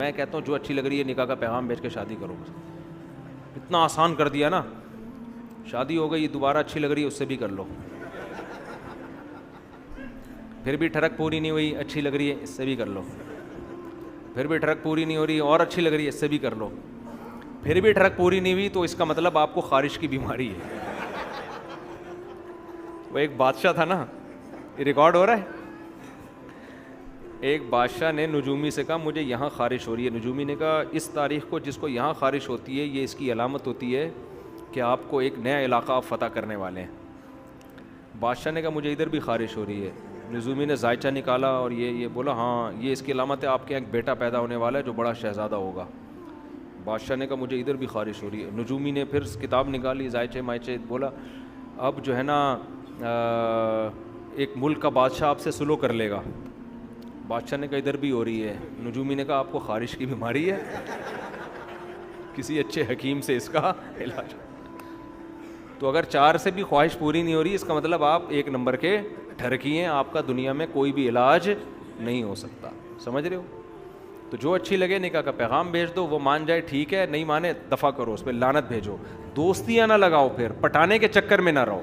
میں کہتا ہوں جو اچھی لگ رہی ہے نکاح کا پیغام بھیج کے شادی کرو. اتنا آسان کر دیا نا. شادی ہو گئی, دوبارہ اچھی لگ رہی ہے اس سے بھی کر لو, پھر بھی ٹھڑک پوری نہیں ہوئی, اچھی لگ رہی ہے اس سے بھی کر لو, پھر بھی ٹھڑک پوری نہیں ہو رہی اور اچھی لگ رہی ہے اس سے بھی کر لو, پھر بھی ٹھڑک پوری نہیں ہوئی تو اس کا مطلب آپ کو خارش کی بیماری ہے. وہ ایک بادشاہ تھا نا, یہ ریکارڈ ہو رہا ہے. ایک بادشاہ نے نجومی سے کہا مجھے یہاں خارش ہو رہی ہے. نجومی نے کہا اس تاریخ کو جس کو یہاں خارش ہوتی ہے یہ اس کی علامت ہوتی ہے کہ آپ کو ایک نیا علاقہ آپ فتح کرنے والے ہیں. بادشاہ نے کہا مجھے ادھر بھی خارش ہو رہی ہے. نجومی نے ذائچہ نکالا اور یہ بولا ہاں یہ اس کی علامت ہے, آپ کے ایک بیٹا پیدا ہونے والا ہے جو بڑا شہزادہ ہوگا. بادشاہ نے کہا مجھے ادھر بھی خارش ہو رہی ہے. نجومی نے پھر کتاب نکالی, ذائچے مائچے, بولا اب جو ہے نا ایک ملک کا بادشاہ آپ سے سلو کر لے گا. بادشاہ نے کہا ادھر بھی ہو رہی ہے. نجومی نے کہا آپ کو خارش کی بیماری ہے, کسی اچھے حکیم سے اس کا علاج. تو اگر 4 سے بھی خواہش پوری نہیں ہو رہی اس کا مطلب آپ ایک نمبر کے ٹھرکی ہیں, آپ کا دنیا میں کوئی بھی علاج نہیں ہو سکتا. سمجھ رہے ہو؟ تو جو اچھی لگے نکاح کا پیغام بھیج دو, وہ مان جائے ٹھیک ہے, نہیں مانے دفع کرو, اس پہ لعنت بھیجو. دوستیاں نہ لگاؤ, پھر پٹانے کے چکر میں نہ رہو.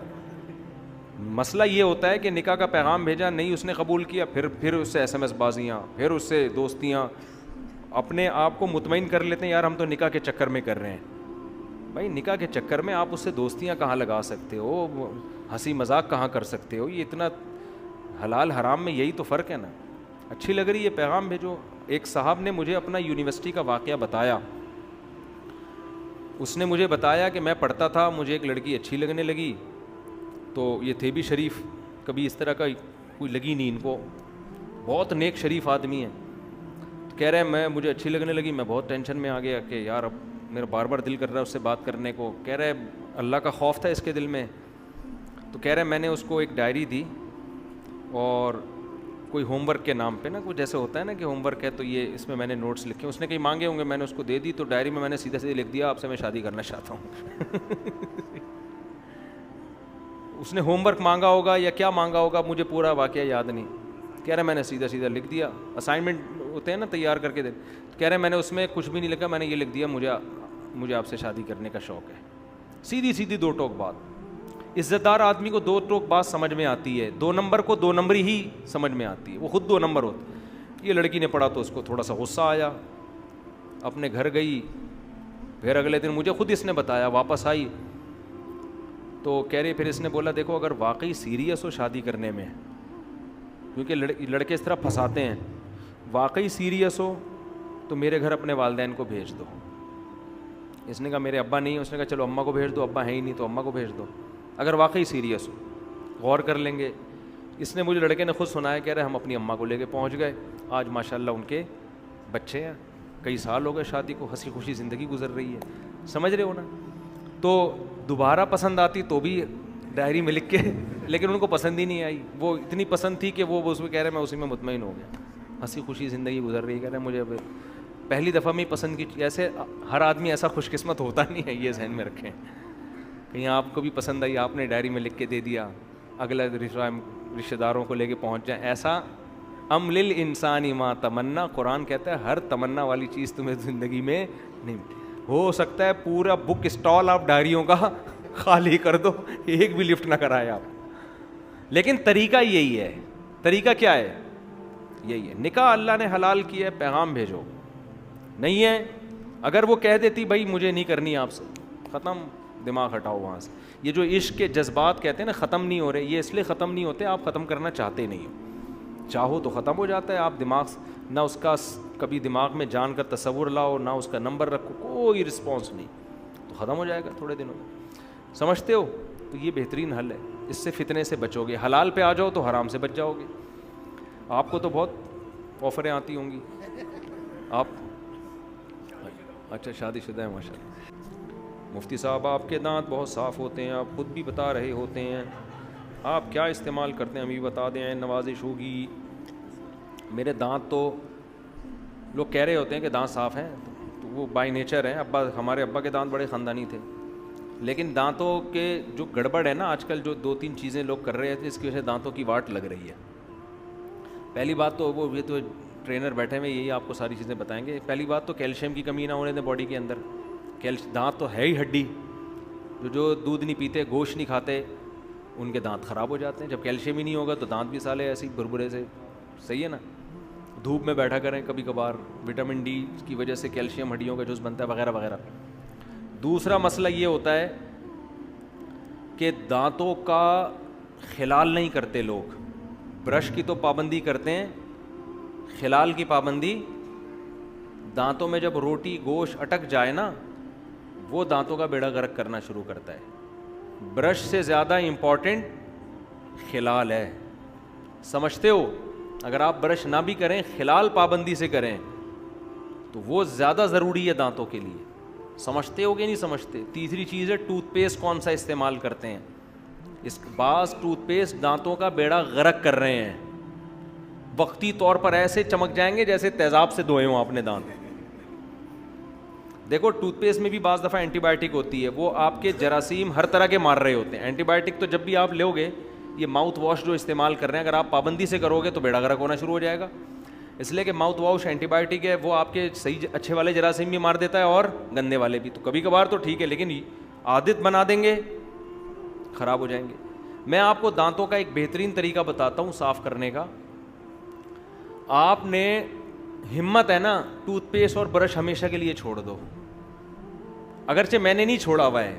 مسئلہ یہ ہوتا ہے کہ نکاح کا پیغام بھیجا نہیں, اس نے قبول کیا, پھر اس سے SMS بازیاں, پھر اس سے دوستیاں. اپنے آپ کو مطمئن کر لیتے ہیں یار ہم تو نکاح کے چکر میں کر رہے ہیں. بھائی نکاح کے چکر میں آپ اس سے دوستیاں کہاں لگا سکتے ہو, ہنسی مذاق کہاں کر سکتے ہو؟ یہ اتنا حلال حرام میں یہی تو فرق ہے نا. اچھی لگ رہی ہے پیغام بھیجو. ایک صاحب نے مجھے اپنا یونیورسٹی کا واقعہ بتایا. اس نے مجھے بتایا کہ میں پڑھتا تھا, مجھے ایک لڑکی اچھی لگنے لگی, تو یہ تھے بھی شریف, کبھی اس طرح کا کوئی لگی نہیں ان کو, بہت نیک شریف آدمی ہیں. کہہ رہے ہیں مجھے اچھی لگنے لگی, میں بہت ٹینشن میں آ گیا کہ یار اب میرا بار بار دل کر رہا ہے اس سے بات کرنے کو. کہہ رہے اللہ کا خوف تھا اس کے دل میں. تو کہہ رہے میں نے اس کو ایک ڈائری دی اور کوئی ہوم ورک کے نام پہ نا, کچھ جیسے ہوتا ہے نا کہ ہوم ورک ہے تو یہ اس میں میں نے نوٹس لکھے. اس نے کہیں مانگے ہوں گے, میں نے اس کو دے دی. تو ڈائری میں نے سیدھے لکھ دیا آپ سے میں شادی کرنا چاہتا ہوں. اس نے ہوم ورک مانگا ہوگا یا کیا مانگا ہوگا, مجھے پورا واقعہ یاد نہیں. کہہ رہے میں نے سیدھا لکھ دیا, اسائنمنٹ ہوتے ہیں نا تیار کر کے دے. کہہ رہے میں نے اس میں کچھ بھی نہیں لکھا, میں نے یہ لکھ دیا مجھے آپ سے شادی کرنے کا شوق ہے. سیدھی 2 ٹوک بات. عزت دار آدمی کو 2 ٹوک بات سمجھ میں آتی ہے, 2 نمبر کو 2 نمبری ہی سمجھ میں آتی ہے, وہ خود 2 نمبر ہوتا. یہ لڑکی نے پڑھا تو اس کو تھوڑا سا غصہ آیا, اپنے گھر گئی. پھر اگلے دن مجھے خود اس نے بتایا, واپس آئی تو کہہ رہی, پھر اس نے بولا دیکھو اگر واقعی سیریس ہو شادی کرنے میں, کیونکہ لڑکے اس طرح پھنساتے ہیں, واقعی سیریس ہو تو میرے گھر اپنے والدین کو بھیج دو. اس نے کہا میرے ابا نہیں. اس نے کہا چلو اماں کو بھیج دو, ابا ہے ہی نہیں تو اماں کو بھیج دو. اگر واقعی سیریس ہو غور کر لیں گے. اس نے مجھے لڑکے نے خود سنایا, کہہ رہے ہم اپنی اماں کو لے کے پہنچ گئے. آج ماشاءاللہ ان کے بچے ہیں, کئی سال ہو گئے شادی کو, ہنسی خوشی زندگی گزر رہی ہے. سمجھ رہے ہو نا؟ تو دوبارہ پسند آتی تو بھی ڈائری میں لکھ کے, لیکن ان کو پسند ہی نہیں آئی. وہ اتنی پسند تھی کہ وہ اس میں کہہ رہے میں اسی میں مطمئن ہو گیا, ہنسی خوشی زندگی گزر رہی ہے. کہہ رہے مجھے پہلی دفعہ میں پسند کی. ایسے ہر آدمی ایسا خوش قسمت ہوتا نہیں ہے, یہ ذہن میں رکھیں. کہیں آپ کو بھی پسند آئی, آپ نے ڈائری میں لکھ کے دے دیا, اگلا رشتہ داروں کو لے کے پہنچ جائیں. ایسا ام للانسان ما تمنا, قرآن کہتا ہے ہر تمنا والی چیز تمہیں زندگی میں نہیں. ہو سکتا ہے پورا بک اسٹال آپ ڈائریوں کا خالی کر دو, ایک بھی لفٹ نہ کرائے آپ, لیکن طریقہ یہی ہے. طریقہ کیا ہے؟ یہی ہے. نکاح اللہ نے حلال کیا ہے, پیغام بھیجو. نہیں ہے اگر وہ کہہ دیتی بھائی مجھے نہیں کرنی آپ سے, ختم, دماغ ہٹاؤ وہاں سے. یہ جو عشق کے جذبات کہتے ہیں نا ختم نہیں ہو رہے, یہ اس لیے ختم نہیں ہوتے آپ ختم کرنا چاہتے نہیں ہو. چاہو تو ختم ہو جاتا ہے. آپ دماغ نہ اس کا کبھی دماغ میں جان کر تصور لاؤ, نہ اس کا نمبر رکھو, کوئی رسپانس نہیں, تو ختم ہو جائے گا تھوڑے دنوں میں. سمجھتے ہو؟ تو یہ بہترین حل ہے, اس سے فتنے سے بچو گے. حلال پہ آ جاؤ تو حرام سے بچ جاؤ گے. آپ کو تو بہت آفریں آتی ہوں گی. آپ اچھا شادی شدہ ہیں ماشاء اللہ. مفتی صاحب آپ کے دانت بہت صاف ہوتے ہیں, آپ خود بھی بتا رہے ہوتے ہیں, آپ کیا استعمال کرتے ہیں ہمیں بھی بتا دیں, نوازش ہوگی. میرے دانت تو لوگ کہہ رہے ہوتے ہیں کہ دانت صاف ہیں, تو وہ بائی نیچر ہیں. ہمارے ابا کے دانت بڑے خاندانی تھے, لیکن دانتوں کے جو گڑبڑ ہے نا آج کل, جو 2-3 چیزیں لوگ کر رہے تھے, اس کی وجہ سے دانتوں کی واٹ لگ رہی ہے. پہلی بات تو وہ یہ تو ٹرینر بیٹھے ہوئے یہی آپ کو ساری چیزیں بتائیں گے. پہلی بات تو کیلشیم کی کمی نہ ہونے دیں باڈی کے اندر. دانت تو ہے ہی ہڈی, جو دودھ نہیں پیتے, گوشت نہیں کھاتے, ان کے دانت خراب ہو جاتے ہیں. جب کیلشیم ہی نہیں ہوگا تو دانت بھی سالے ایسے ہی بھربھرے سے. صحیح ہے نا. دھوپ میں بیٹھا کریں کبھی کبھار, وٹامن ڈی کی وجہ سے کیلشیم ہڈیوں کا جز بنتا ہے وغیرہ وغیرہ. دوسرا مسئلہ یہ ہوتا ہے کہ دانتوں کا خلال نہیں کرتے لوگ. برش کی تو پابندی کرتے ہیں, خلال کی پابندی. دانتوں میں جب روٹی گوشت اٹک جائے نا, وہ دانتوں کا بیڑا غرق کرنا شروع کرتا ہے. برش سے زیادہ امپورٹنٹ خلال ہے. سمجھتے ہو؟ اگر آپ برش نہ بھی کریں, خلال پابندی سے کریں تو وہ زیادہ ضروری ہے دانتوں کے لیے. سمجھتے ہو کہ نہیں سمجھتے؟ تیسری چیز ہے ٹوتھ پیسٹ کون سا استعمال کرتے ہیں. اس بعض ٹوتھ پیسٹ دانتوں کا بیڑا غرق کر رہے ہیں. وقتی طور پر ایسے چمک جائیں گے جیسے تیزاب سے دھوئے ہوں آپ نے دانت. دیکھو ٹوتھ پیسٹ میں بھی بعض دفعہ اینٹی بایوٹک ہوتی ہے, وہ آپ کے جراثیم ہر طرح کے مار رہے ہوتے ہیں. اینٹی بایوٹک تو جب بھی آپ لو گے, یہ ماؤتھ واش جو استعمال کر رہے ہیں, اگر آپ پابندی سے کرو گے تو بیڑا غرق ہونا شروع ہو جائے گا. اس لیے کہ ماؤتھ واش اینٹی بایوٹک ہے, وہ آپ کے صحیح اچھے والے جراثیم بھی مار دیتا ہے اور گندے والے بھی. تو کبھی کبھار تو ٹھیک ہے, لیکن عادت بنا دیں گے خراب ہو جائیں گے. میں آپ کو دانتوں کا ایک بہترین طریقہ بتاتا ہوں صاف کرنے کا. آپ نے ہمت ہے نا, ٹوتھ پیسٹ اور برش ہمیشہ کے لیے چھوڑ دو. اگرچہ میں نے نہیں چھوڑا ہوا ہے,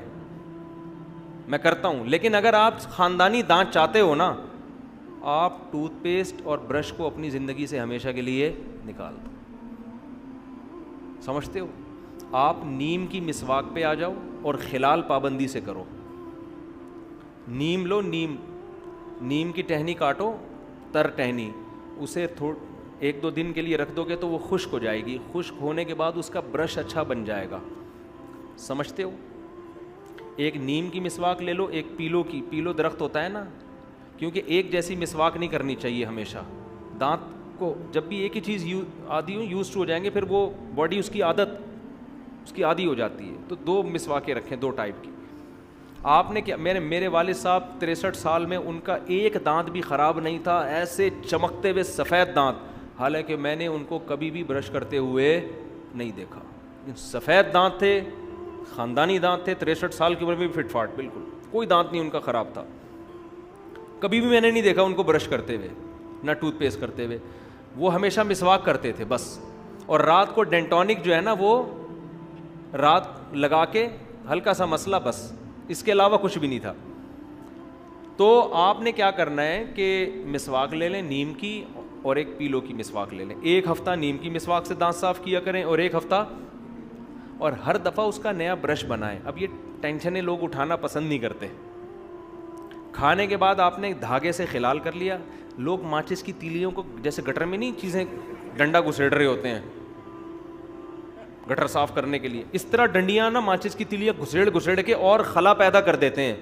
میں کرتا ہوں, لیکن اگر آپ خاندانی دانت چاہتے ہو نا, آپ ٹوتھ پیسٹ اور برش کو اپنی زندگی سے ہمیشہ کے لیے نکال دو. سمجھتے ہو؟ آپ نیم کی مسواک پہ آ جاؤ اور خلال پابندی سے کرو. نیم لو, نیم کی ٹہنی کاٹو, تر ٹہنی, اسے ایک دو دن کے لیے رکھ دو گے تو وہ خشک ہو جائے گی. خشک ہونے کے بعد اس کا برش اچھا بن جائے گا. سمجھتے ہو؟ ایک نیم کی مسواک لے لو, ایک پیلو کی. پیلو درخت ہوتا ہے نا, کیونکہ ایک جیسی مسواک نہیں کرنی چاہیے ہمیشہ. دانت کو جب بھی ایک ہی چیز یوز ہو جائیں گے, پھر وہ باڈی اس کی عادی ہو جاتی ہے. تو دو مسواکیں رکھیں, دو ٹائپ کی. آپ نے کیا, میرے والد صاحب 63 سال میں ان کا ایک دانت بھی خراب نہیں تھا, ایسے چمکتے ہوئے سفید دانت. حالانکہ میں نے ان کو کبھی بھی برش کرتے ہوئے نہیں دیکھا. سفید دانت تھے, خاندانی دانت تھے, 63 سال کی عمر میں بھی فٹ فاٹ, بالکل کوئی دانت نہیں ان کا خراب تھا. کبھی بھی میں نے نہیں دیکھا ان کو برش کرتے ہوئے, نہ ٹوتھ پیسٹ کرتے ہوئے. وہ ہمیشہ مسواک کرتے تھے بس. اور رات کو ڈینٹونک جو ہے نا, وہ رات لگا کے ہلکا سا مسئلہ, بس اس کے علاوہ کچھ بھی نہیں تھا. تو آپ نے کیا کرنا ہے کہ مسواک لے لیں نیم کی, اور ایک پیلو کی مسواک لے لیں. ایک ہفتہ نیم کی مسواک سے دانت صاف کیا کریں, اور ایک ہفتہ, اور ہر دفعہ اس کا نیا برش بنائیں. اب یہ ٹینشنیں لوگ اٹھانا پسند نہیں کرتے. کھانے کے بعد آپ نے دھاگے سے خلال کر لیا. لوگ ماچس کی تیلیوں کو جیسے گٹر میں نہیں چیزیں ڈنڈا گھسیڑ رہے ہوتے ہیں گٹر صاف کرنے کے لیے, اس طرح ڈنڈیاں نا ماچس کی تیلیاں گھسیڑ کے اور خلا پیدا کر دیتے ہیں.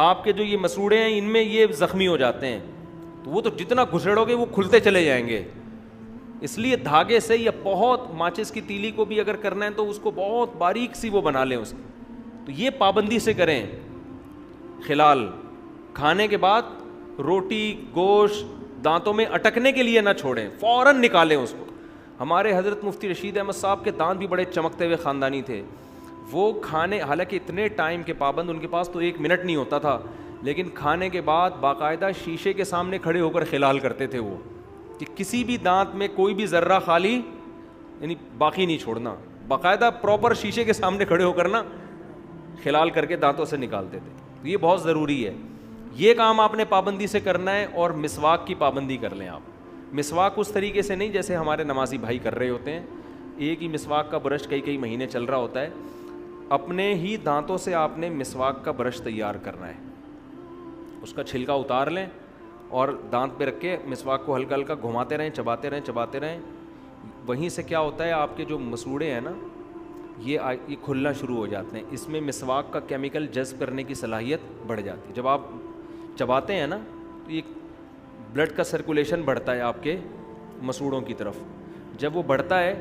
آپ کے جو یہ مسوڑے ہیں, ان میں یہ زخمی ہو جاتے ہیں. تو وہ تو جتنا گھسیڑو گے وہ کھلتے چلے جائیں گے. اس لیے دھاگے سے, یا بہت ماچس کی تیلی کو بھی اگر کرنا ہے تو اس کو بہت باریک سی وہ بنا لیں اس کی. تو یہ پابندی سے کریں. خلال کھانے کے بعد روٹی گوشت دانتوں میں اٹکنے کے لیے نہ چھوڑیں, فوراً نکالیں اس کو. ہمارے حضرت مفتی رشید احمد صاحب کے دانت بھی بڑے چمکتے ہوئے خاندانی تھے. وہ کھانے, حالانکہ اتنے ٹائم کے پابند, ان کے پاس تو 1 منٹ نہیں ہوتا تھا, لیکن کھانے کے بعد باقاعدہ شیشے کے سامنے کھڑے ہو کر خلال کرتے تھے. وہ کہ کسی بھی دانت میں کوئی بھی ذرہ خالی یعنی باقی نہیں چھوڑنا, باقاعدہ پراپر شیشے کے سامنے کھڑے ہو کر نا خلال کر کے دانتوں سے نکالتے تھے. یہ بہت ضروری ہے. یہ کام آپ نے پابندی سے کرنا ہے. اور مسواک کی پابندی کر لیں آپ. مسواک اس طریقے سے نہیں جیسے ہمارے نمازی بھائی کر رہے ہوتے ہیں, ایک ہی مسواک کا برش کئی مہینے چل رہا ہوتا ہے. اپنے ہی دانتوں سے آپ نے مسواک کا برش تیار کرنا ہے. اس کا چھلکا اتار لیں اور دانت پہ رکھ کے مسواک کو ہلکا ہلکا گھماتے رہیں, چباتے رہیں. وہیں سے کیا ہوتا ہے, آپ کے جو مسوڑے ہیں نا, یہ کھلنا شروع ہو جاتے ہیں. اس میں مسواک کا کیمیکل جذب کرنے کی صلاحیت بڑھ جاتی ہے. جب آپ چباتے ہیں نا تو یہ بلڈ کا سرکولیشن بڑھتا ہے آپ کے مسوڑوں کی طرف. جب وہ بڑھتا ہے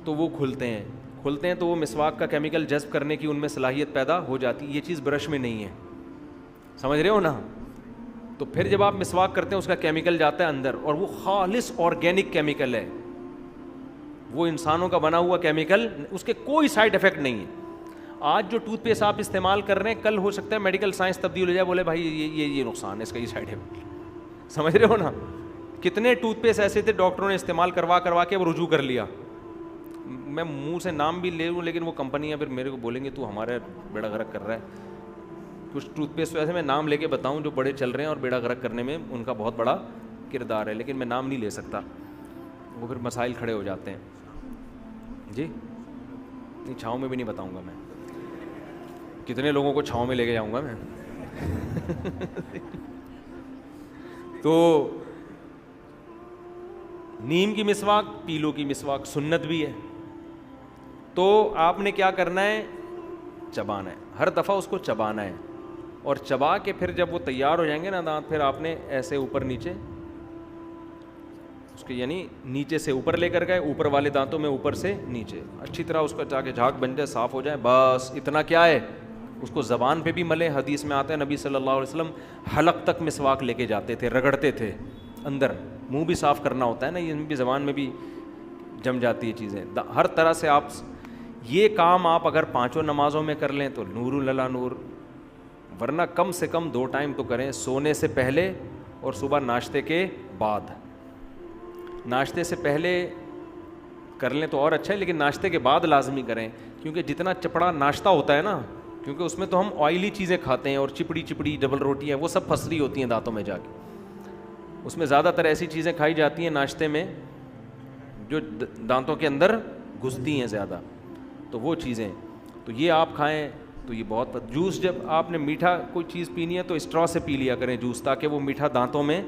تو وہ کھلتے ہیں تو وہ مسواک کا کیمیکل جذب کرنے کی ان میں صلاحیت پیدا ہو جاتی ہے. یہ چیز برش میں نہیں ہے, سمجھ رہے ہو نا. تو پھر جب آپ مسواک کرتے ہیں اس کا کیمیکل جاتا ہے اندر, اور وہ خالص آرگینک کیمیکل ہے, وہ انسانوں کا بنا ہوا کیمیکل, اس کے کوئی سائڈ افیکٹ نہیں ہے. آج جو ٹوتھ پیسٹ آپ استعمال کر رہے ہیں, کل ہو سکتا ہے میڈیکل سائنس تبدیل ہو جائے, بولے بھائی یہ نقصان ہے اس کا, یہ سائڈ افیکٹ. سمجھ رہے ہو نا, کتنے ٹوتھ پیسٹ ایسے تھے ڈاکٹروں نے استعمال کروا کے وہ رجوع کر لیا. میں منہ سے نام بھی لے لوں لیکن وہ کمپنیاں پھر میرے کو بولیں گے تو ہمارے بیڑا غرق کر رہا ہے. کچھ ٹوتھ پیسٹ ایسے میں نام لے کے بتاؤں جو بڑے چل رہے ہیں اور بیڑا غرق کرنے میں ان کا بہت بڑا کردار ہے, لیکن میں نام نہیں لے سکتا, وہ پھر مسائل کھڑے ہو جاتے ہیں. جی نہیں, چھاؤں میں بھی نہیں بتاؤں گا میں, کتنے لوگوں کو چھاؤں میں لے کے جاؤں گا میں. تو نیم کی مسواک, پیلو کی مسواک سنت بھی ہے. تو آپ نے کیا کرنا ہے, چبانا ہے, ہر دفعہ اس کو چبانا ہے, اور چبا کے پھر جب وہ تیار ہو جائیں گے نا دانت, پھر آپ نے ایسے اوپر نیچے اس کے, یعنی نیچے سے اوپر لے کر گئے, اوپر والے دانتوں میں اوپر سے نیچے اچھی طرح اس کا جا کے جھاگ بن جائے, صاف ہو جائے, بس اتنا کیا ہے. اس کو زبان پہ بھی ملے, حدیث میں آتا ہے نبی صلی اللہ علیہ وسلم حلق تک مسواک لے کے جاتے تھے, رگڑتے تھے اندر. منہ بھی صاف کرنا ہوتا ہے نا, یہ بھی زبان میں بھی جم جاتی ہے چیزیں. ہر طرح سے آپ یہ کام آپ اگر 5 نمازوں میں کر لیں تو نور للہ نور, ورنہ کم سے کم 2 ٹائم تو کریں, سونے سے پہلے اور صبح ناشتے کے بعد. ناشتے سے پہلے کر لیں تو اور اچھا ہے, لیکن ناشتے کے بعد لازمی کریں, کیونکہ جتنا چپڑا ناشتہ ہوتا ہے نا, کیونکہ اس میں تو ہم آئلی چیزیں کھاتے ہیں, اور چپڑی ڈبل روٹی ہیں, وہ سب پھس رہی ہوتی ہیں دانتوں میں جا کے. اس میں زیادہ تر ایسی چیزیں کھائی جاتی ہیں ناشتے میں جو دانتوں کے اندر گھستی ہیں زیادہ, تو وہ چیزیں تو یہ آپ کھائیں تو یہ بہت. جوس جب آپ نے میٹھا کوئی چیز پینی ہے تو اسٹرا سے پی لیا کریں جوس, تاکہ وہ میٹھا دانتوں میں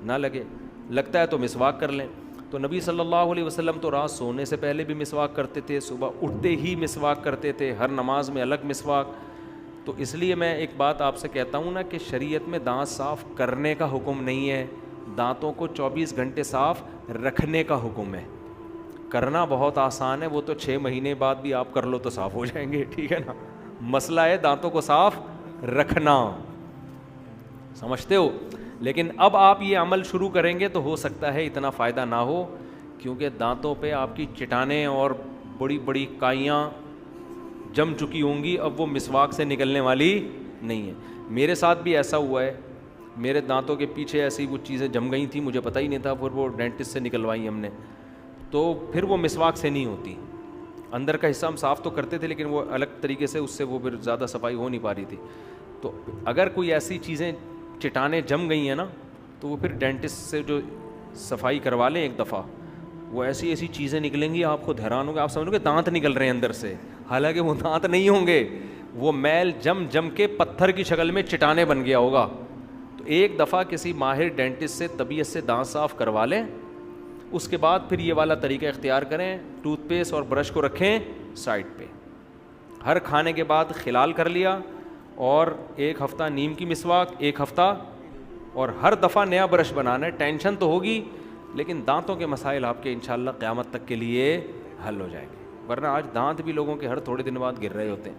نہ لگے. لگتا ہے تو مسواک کر لیں. تو نبی صلی اللہ علیہ وسلم تو رات سونے سے پہلے بھی مسواک کرتے تھے, صبح اٹھتے ہی مسواک کرتے تھے, ہر نماز میں الگ مسواک. تو اس لیے میں ایک بات آپ سے کہتا ہوں نا کہ شریعت میں دانت صاف کرنے کا حکم نہیں ہے, دانتوں کو 24 گھنٹے صاف رکھنے کا حکم ہے. کرنا بہت آسان ہے, وہ تو 6 مہینے بعد بھی آپ کر لو تو صاف ہو جائیں گے, ٹھیک ہے نا. مسئلہ ہے دانتوں کو صاف رکھنا, سمجھتے ہو. لیکن اب آپ یہ عمل شروع کریں گے تو ہو سکتا ہے اتنا فائدہ نہ ہو, کیونکہ دانتوں پہ آپ کی چٹانیں اور بڑی بڑی کائیاں جم چکی ہوں گی, اب وہ مسواک سے نکلنے والی نہیں ہے. میرے ساتھ بھی ایسا ہوا ہے, میرے دانتوں کے پیچھے ایسی وہ چیزیں جم گئی تھیں, مجھے پتہ ہی نہیں تھا, پھر وہ ڈینٹسٹ سے نکلوائی ہم نے, تو پھر وہ مسواک سے نہیں ہوتی. اندر کا حصہ ہم صاف تو کرتے تھے لیکن وہ الگ طریقے سے, اس سے وہ پھر زیادہ صفائی ہو نہیں پا رہی تھی. تو اگر کوئی ایسی چیزیں چٹانیں جم گئی ہیں نا, تو وہ پھر ڈینٹسٹ سے جو صفائی کروا لیں ایک دفعہ, وہ ایسی چیزیں نکلیں گی آپ خود حیران ہوں گے, آپ سمجھو کہ دانت نکل رہے ہیں اندر سے, حالانکہ وہ دانت نہیں ہوں گے, وہ میل جم کے پتھر کی شکل میں چٹانیں بن گیا ہوگا. تو ایک دفعہ کسی ماہر ڈینٹسٹ سے طبیعت سے دانت صاف کروا لیں, اس کے بعد پھر یہ والا طریقہ اختیار کریں, ٹوتھ پیسٹ اور برش کو رکھیں سائڈ پہ, ہر کھانے کے بعد خلال کر لیا, اور 1 ہفتہ نیم کی مسواک, 1 ہفتہ, اور ہر دفعہ نیا برش بنانا ہے. ٹینشن تو ہوگی لیکن دانتوں کے مسائل آپ کے انشاءاللہ قیامت تک کے لیے حل ہو جائیں گے, ورنہ آج دانت بھی لوگوں کے ہر تھوڑے دن بعد گر رہے ہوتے ہیں.